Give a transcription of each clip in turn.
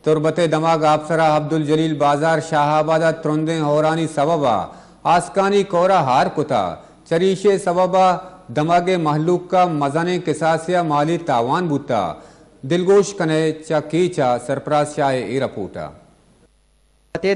تربت دماغ آبسرا عبدل جلیل بازار شاہآبادہ ترندیں ہورانی سببا آسکانی کورا ہار کتا چریش سببا دماغ محلوق کا مزانے قصاصیا مالی تاوان بوتا دلگوش کنے چا کیچا سرپراز شاہ ای رپورٹا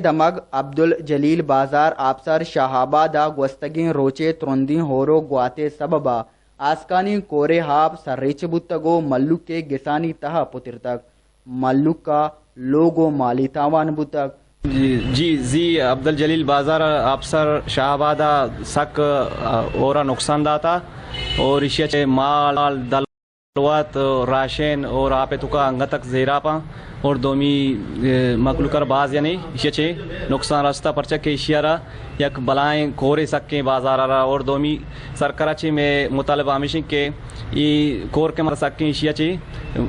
دمگ عبدل جلیل بازار آبسر شاہآبادہ گوستگین روچے ترندیں ہورو گواتے سببا آسکانی کورے ہاب سرریچ بتگو ملک کے گسانی تہا پتر تک ملک کا لوگو مالی تاوان بتک جی عبدل جلیل بازار آبسر شاہآبادہ سک اورا نقصان داتا اور اشیا مال دلوات راشن اور آپ کا انگا تک زیرا پا اور دومی مخلوقر باز یعنی اشیا نقصان راستہ پرچہ کے اشیا را یک بلائیں کورے سکیں بازار را اور دومی سرکرہ چے میں مطالبہ ہمیشن کے ای کور کے مر سکیں اشیا چے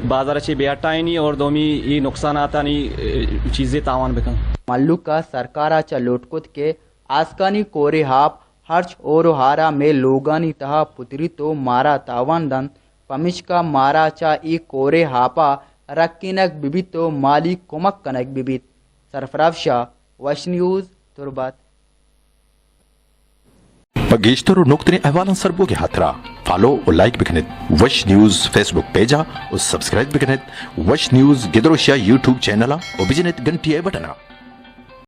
بازار چے بیٹھائیں نہیں اور دومی ای نقصاناتا نہیں چیزیں تاوان بکن ملک کا سرکارہ چا لوٹکت کے آسکانی کورے ہاپ ہرچ اور ہارا میں لوگانی تہا پتری تو مارا تاوان دن پمش کا مارا چا ای کورے ہاپا رکینک ببیت تو مالی کمک کنک ببیت سرفراز شاہ وش نیوز تربت گیشتر اور نقطۂ احوالن سربو کے ہاتھرا فالو اور لائک بکنت وش نیوز فیس بک پیجا اور سبسکرائب بکنت وش نیوز گدروشیا یوٹیوب چینل اور بجنت گھنٹی بٹنا